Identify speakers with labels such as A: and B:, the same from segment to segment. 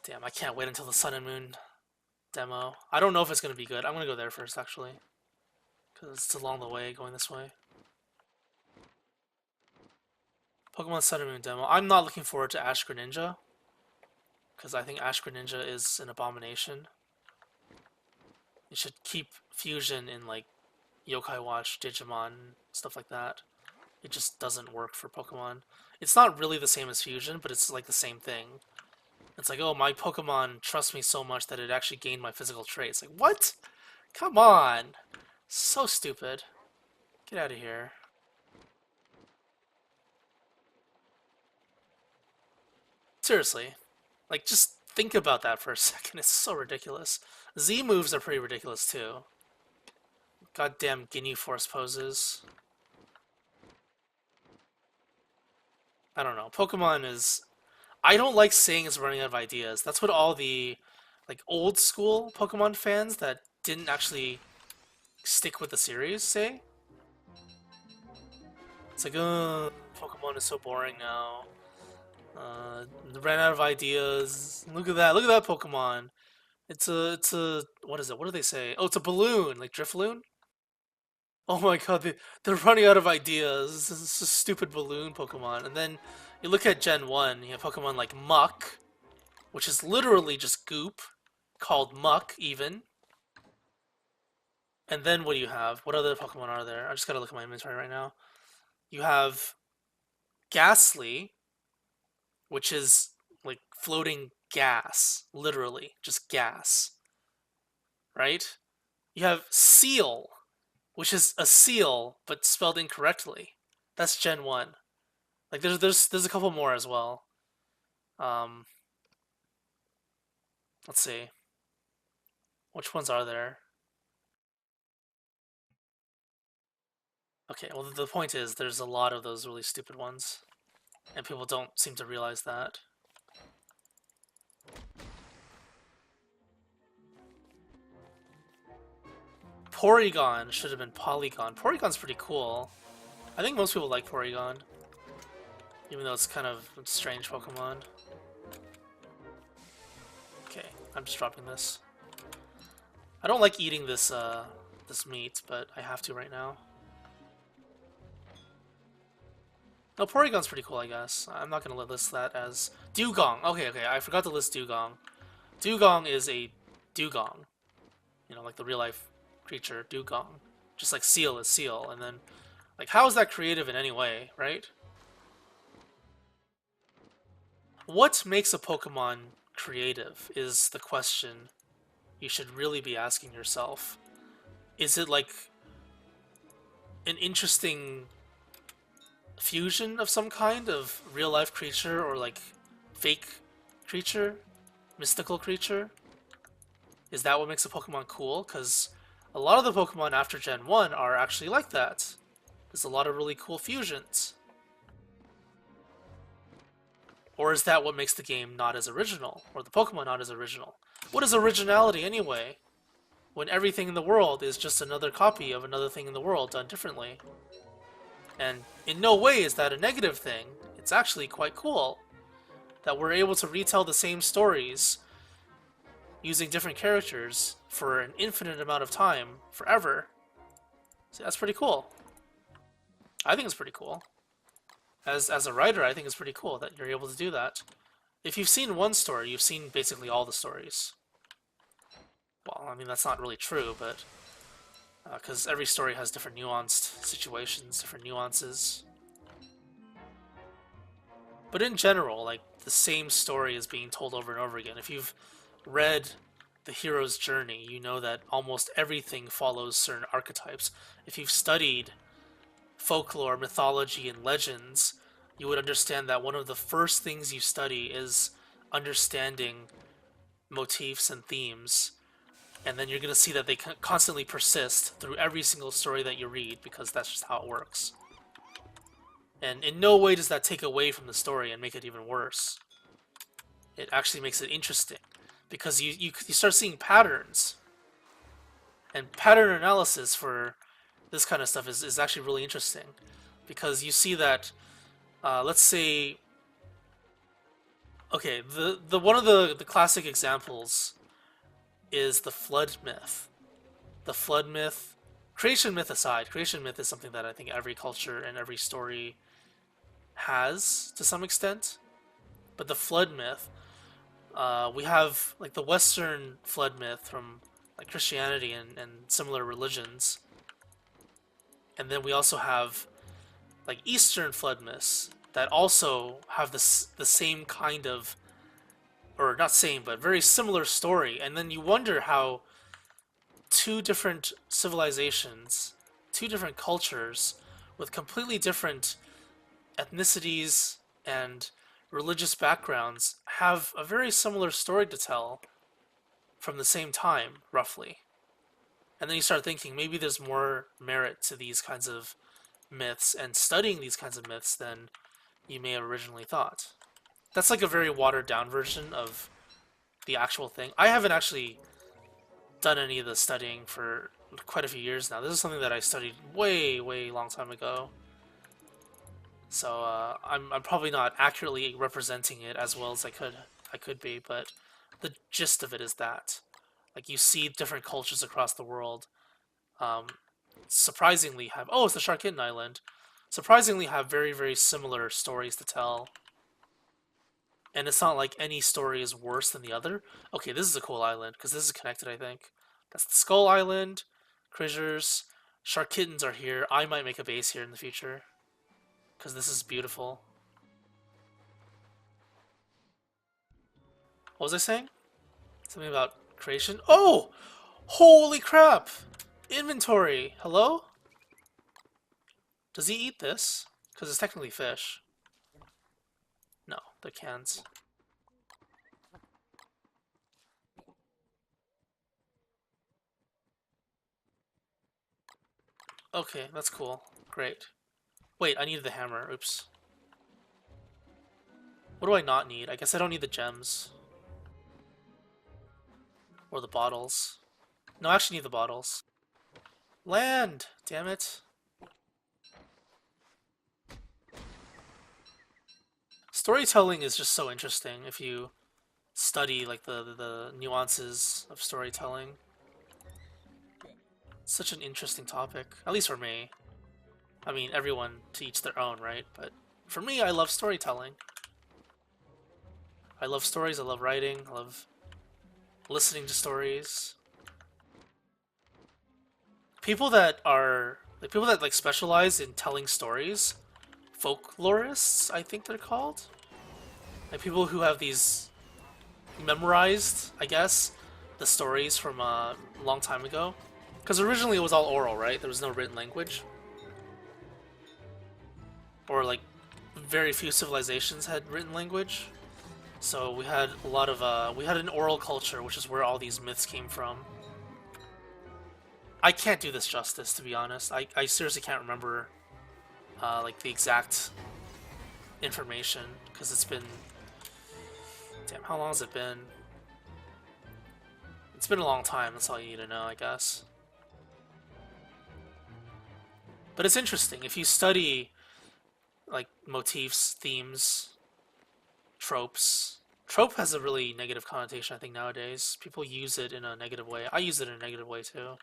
A: Damn, I can't wait until the Sun and Moon demo. I don't know if it's gonna be good. I'm gonna go there first, actually, because it's along the way going this way. Pokemon Sun and Moon demo. I'm not looking forward to Ash Greninja, because I think Ash Greninja is an abomination. You should keep fusion in like Yokai Watch, Digimon, stuff like that. It just doesn't work for Pokemon. It's not really the same as fusion, but it's like the same thing. It's like, oh, my Pokemon trusts me so much that it actually gained my physical traits. Like, what? Come on! So stupid. Get out of here. Seriously. Like, just think about that for a second. It's so ridiculous. Z moves are pretty ridiculous, too. Goddamn Ginyu Force poses. I don't know. Pokemon is... I don't like saying it's running out of ideas. That's what all the like old school Pokemon fans that didn't actually stick with the series say. It's like, Pokemon is so boring now. Ran out of ideas. Look at that. Look at that Pokemon. It's a, what is it? What do they say? Oh, it's a balloon, like Drifloon. Oh my god, they're running out of ideas. This is a stupid balloon Pokemon. And then you look at Gen 1, you have Pokemon like Muck, which is literally just goop, called Muck even. And then what do you have? What other Pokemon are there? I just gotta look at my inventory right now. You have Ghastly, which is like floating gas, literally, just gas. Right? You have Seal, which is a seal, but spelled incorrectly. That's Gen 1. Like there's a couple more as well. Um let's see. Which ones are there? Okay, well the point is there's a lot of those really stupid ones. And people don't seem to realize that. Porygon should have been Polygon. Porygon's pretty cool. I think most people like Porygon. Even though it's kind of a strange Pokemon. Okay, I'm just dropping this. I don't like eating this this meat, but I have to right now. No, Porygon's pretty cool, I guess. I'm not gonna list that as Dugong. Okay, I forgot to list Dugong. Dugong is a dugong. You know, like the real life creature, Dugong. Just like Seal is Seal, and then like how is that creative in any way, right? What makes a Pokemon creative is the question you should really be asking yourself. Is it like an interesting fusion of some kind of real life creature or like fake creature, mystical creature? Is that what makes a Pokemon cool? Because a lot of the Pokemon after Gen 1 are actually like that. There's a lot of really cool fusions. Or is that what makes the game not as original? Or the Pokemon not as original? What is originality anyway? When everything in the world is just another copy of another thing in the world done differently. And in no way is that a negative thing. It's actually quite cool that we're able to retell the same stories using different characters for an infinite amount of time, forever. See, that's pretty cool. I think it's pretty cool. As a writer, I think it's pretty cool that you're able to do that. If you've seen one story, you've seen basically all the stories. Well, I mean, that's not really true, but because every story has different nuanced situations, different nuances. But in general, like, the same story is being told over and over again. If you've read the hero's journey, you know that almost everything follows certain archetypes. If you've studied folklore, mythology, and legends, you would understand that one of the first things you study is understanding motifs and themes. And then you're going to see that they constantly persist through every single story that you read, because that's just how it works. And in no way does that take away from the story and make it even worse. It actually makes it interesting, because you start seeing patterns. And pattern analysis for this kind of stuff is actually really interesting, because you see that, let's say, Okay, the one of the classic examples is the flood myth. The flood myth, creation myth aside, creation myth is something that I think every culture and every story has to some extent. But the flood myth, we have like the Western flood myth from like Christianity and similar religions, and then we also have like Eastern flood myths that also have the same kind of, or not same, but very similar story. And then you wonder how two different civilizations, two different cultures, with completely different ethnicities and religious backgrounds, have a very similar story to tell from the same time, roughly. And then you start thinking maybe there's more merit to these kinds of myths and studying these kinds of myths than you may have originally thought. That's like a very watered down version of the actual thing. I haven't actually done any of the studying for quite a few years now. This is something that I studied way, way long time ago. So I'm probably not accurately representing it as well as I could be, but the gist of it is that like you see different cultures across the world um, surprisingly have, oh, it's the Sharkitten Island, surprisingly have very, very similar stories to tell. And it's not like any story is worse than the other. Okay, this is a cool island because this is connected, I think. That's the Skull Island, Critters, Sharkittens are here. I might make a base here in the future because this is beautiful. What was I saying? Something about creation? Oh! Holy crap! Inventory! Hello? Does he eat this? Because it's technically fish. No, they're cans. Okay, that's cool. Great. Wait, I need the hammer. Oops. What do I not need? I guess I don't need the gems. Or the bottles. No, I actually need the bottles. Land! Damn it. Storytelling is just so interesting if you study like the nuances of storytelling. It's such an interesting topic, at least for me. I mean, everyone to each their own, right? But for me, I love storytelling. I love stories, I love writing, I love listening to stories. People that specialize in telling stories, folklorists, I think they're called. Like people who have these memorized, I guess, the stories from a long time ago. Because originally it was all oral, right? There was no written language. Or like very few civilizations had written language. So we had a lot of we had an oral culture, which is where all these myths came from. I can't do this justice, to be honest. I seriously can't remember like the exact information because it's been, damn, how long has it been? It's been a long time. That's all you need to know, I guess. But it's interesting if you study like motifs, themes, tropes. Trope has a really negative connotation, I think, nowadays. People use it in a negative way. I use it in a negative way too.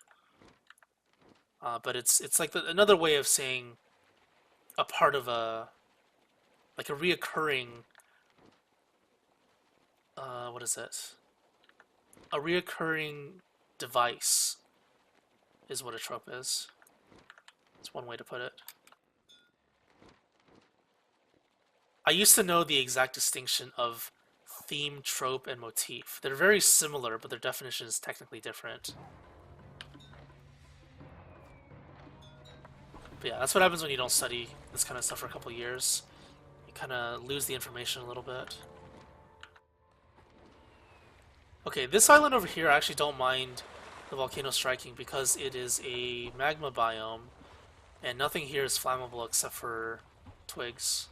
A: But it's like another way of saying a part of like a reoccurring what is it? A reoccurring device is what a trope is. It's one way to put it. I used to know the exact distinction of theme, trope, and motif. They're very similar, but their definition is technically different. But yeah, that's what happens when you don't study this kind of stuff for a couple of years. You kind of lose the information a little bit. Okay, this island over here, I actually don't mind the volcano striking because it is a magma biome, and nothing here is flammable except for twigs.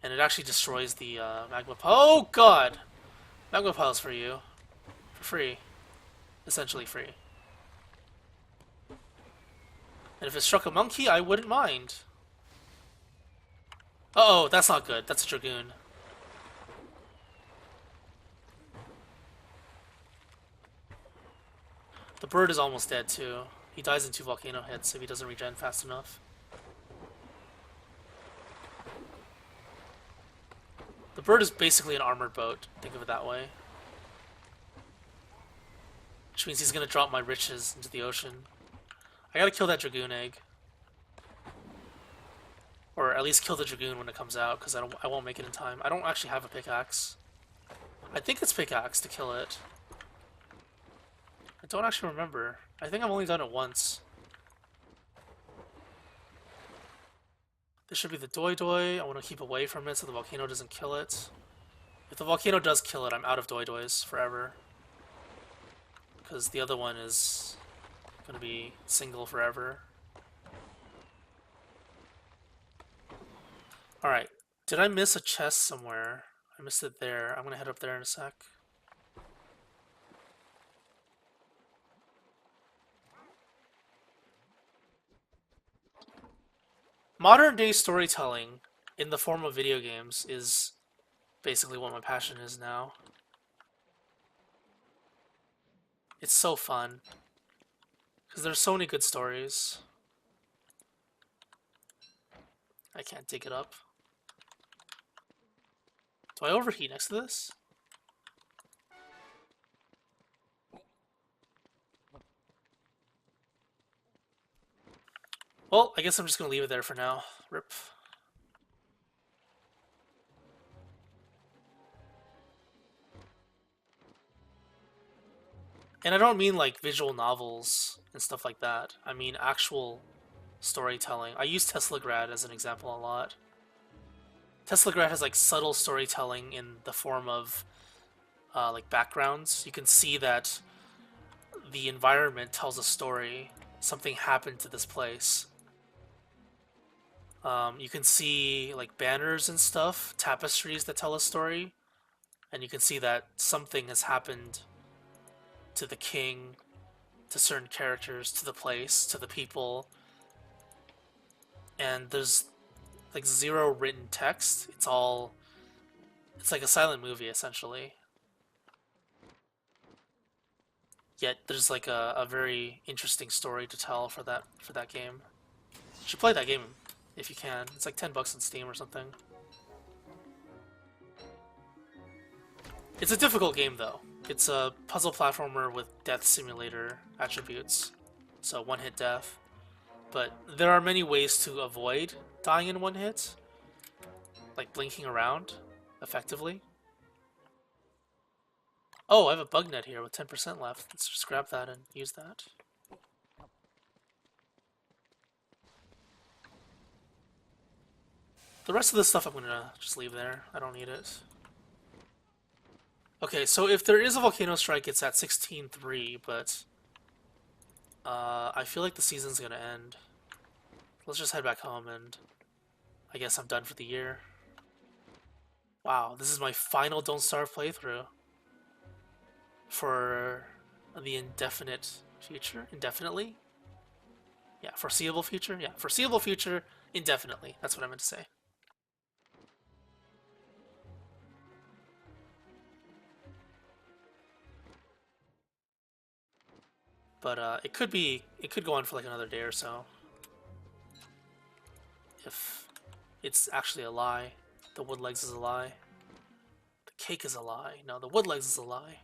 A: And it actually destroys the magma pile. Oh god! Magma piles for you. For free. Essentially free. And if it struck a monkey, I wouldn't mind. Uh-oh, that's not good. That's a dragoon. The bird is almost dead too. He dies in 2 volcano hits if he doesn't regen fast enough. The bird is basically an armored boat, think of it that way. Which means he's gonna drop my riches into the ocean. I gotta kill that Dragoon egg. Or at least kill the Dragoon when it comes out, because I won't make it in time. I don't actually have a pickaxe. I think it's pickaxe to kill it. I don't actually remember. I think I've only done it once. This should be the Doi Doi. I want to keep away from it so the volcano doesn't kill it. If the volcano does kill it, I'm out of Doi Dois forever. Because the other one is going to be single forever. Alright, did I miss a chest somewhere? I missed it there. I'm going to head up there in a sec. Modern day storytelling in the form of video games is basically what my passion is now. It's so fun. Because there's so many good stories. I can't dig it up. Do I overheat next to this? Well, I guess I'm just gonna leave it there for now. Rip. And I don't mean like visual novels and stuff like that. I mean actual storytelling. I use Teslagrad as an example a lot. Teslagrad has like subtle storytelling in the form of like backgrounds. You can see that the environment tells a story. Something happened to this place. You can see like banners and stuff, tapestries that tell a story, and you can see that something has happened to the king, to certain characters, to the place, to the people, and there's like zero written text. It's like a silent movie essentially. Yet there's like a very interesting story to tell for that game. You should play that game if you can. It's like $10 on Steam or something. It's a difficult game though. It's a puzzle platformer with death simulator attributes, so one-hit death. But there are many ways to avoid dying in one hit, like blinking around effectively. Oh, I have a bug net here with 10% left. Let's just grab that and use that. The rest of this stuff I'm gonna just leave there. I don't need it. Okay, so if there is a volcano strike, it's at 16-3, but I feel like the season's gonna end. Let's just head back home and I guess I'm done for the year. Wow, this is my final Don't Starve playthrough. For the indefinite future? Indefinitely? Yeah, foreseeable future? Yeah, foreseeable future, indefinitely. That's what I meant to say. But it could go on for like another day or so. If it's actually a lie. The wood legs is a lie. The cake is a lie. No, the wood legs is a lie.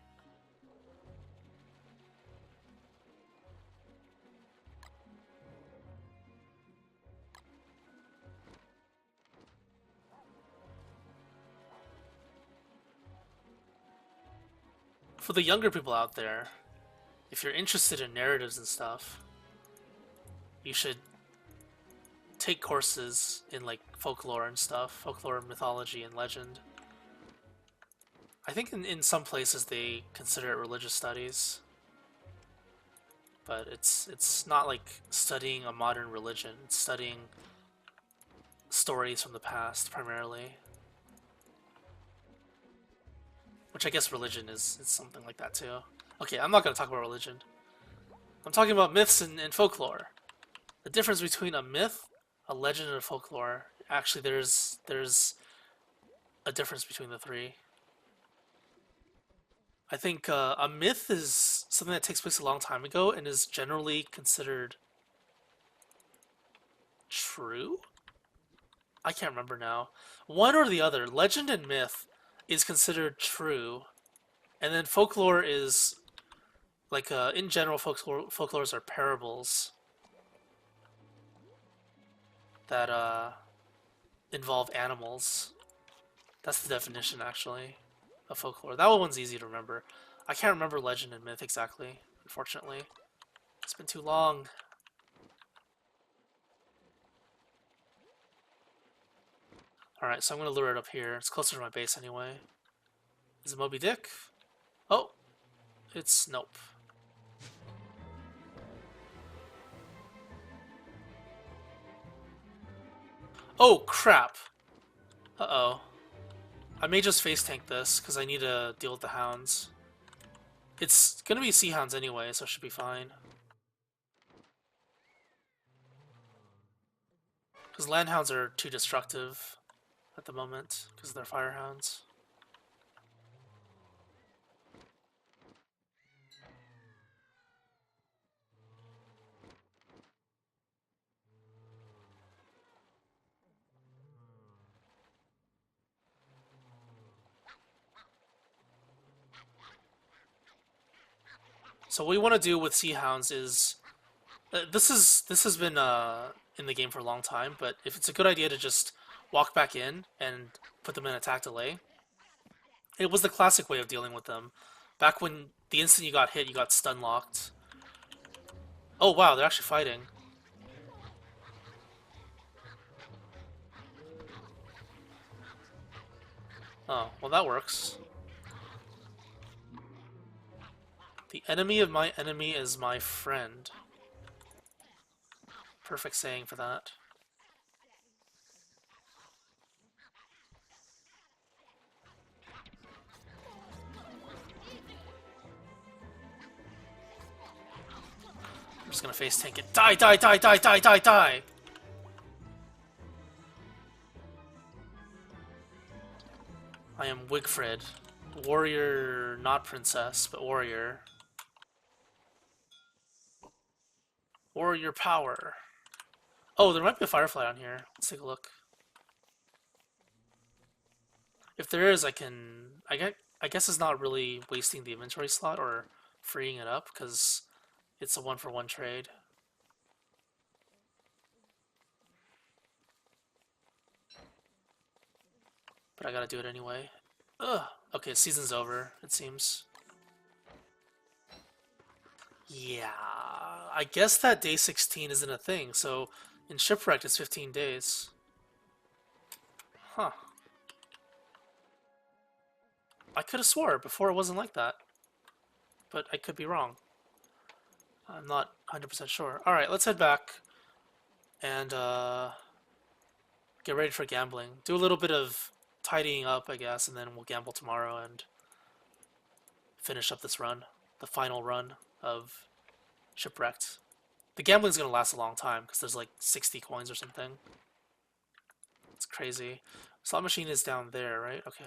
A: For the younger people out there, if you're interested in narratives and stuff, you should take courses in like folklore and stuff, folklore, mythology, and legend. I think in some places they consider it religious studies, but it's not like studying a modern religion. It's studying stories from the past primarily, which I guess religion is something like that too. Okay, I'm not going to talk about religion. I'm talking about myths and folklore. The difference between a myth, a legend, and a folklore. Actually, there's a difference between the three. I think a myth is something that takes place a long time ago and is generally considered true? I can't remember now. One or the other. Legend and myth is considered true, and then folklore is like in general folklores are parables that involve animals. That's the definition actually of folklore. That one's easy to remember. I can't remember legend and myth exactly, unfortunately. It's been too long. Alright, so I'm gonna lure it up here. It's closer to my base anyway. Is it Moby Dick? Oh, it's nope. Oh, crap. Uh-oh. I may just face tank this, because I need to deal with the hounds. It's gonna be sea hounds anyway, so it should be fine. Because land hounds are too destructive at the moment, because they're fire hounds. So what we want to do with sea hounds is this has been in the game for a long time, but if it's a good idea to just walk back in and put them in attack delay, it was the classic way of dealing with them. Back when the instant you got hit, you got stun locked. Oh wow, they're actually fighting. Oh, well that works. The enemy of my enemy is my friend. Perfect saying for that. I'm just gonna face tank it. Die, die, die, die, die, die, die! I am Wigfrid. Warrior, not princess, but warrior. Warrior power. Oh, there might be a firefly on here. Let's take a look. If there is, I guess it's not really wasting the inventory slot or freeing it up because it's a one-for-one trade. But I gotta do it anyway. Ugh. Okay, season's over, it seems. Yeah, I guess that day 16 isn't a thing, so in Shipwrecked it's 15 days. Huh. I could have swore before it wasn't like that. But I could be wrong. I'm not 100% sure. Alright, let's head back and get ready for gambling. Do a little bit of tidying up, I guess, and then we'll gamble tomorrow and finish up this run. The final run of Shipwrecked. The gambling's gonna last a long time because there's like 60 coins or something. It's crazy. Slot machine is down there, right? Okay.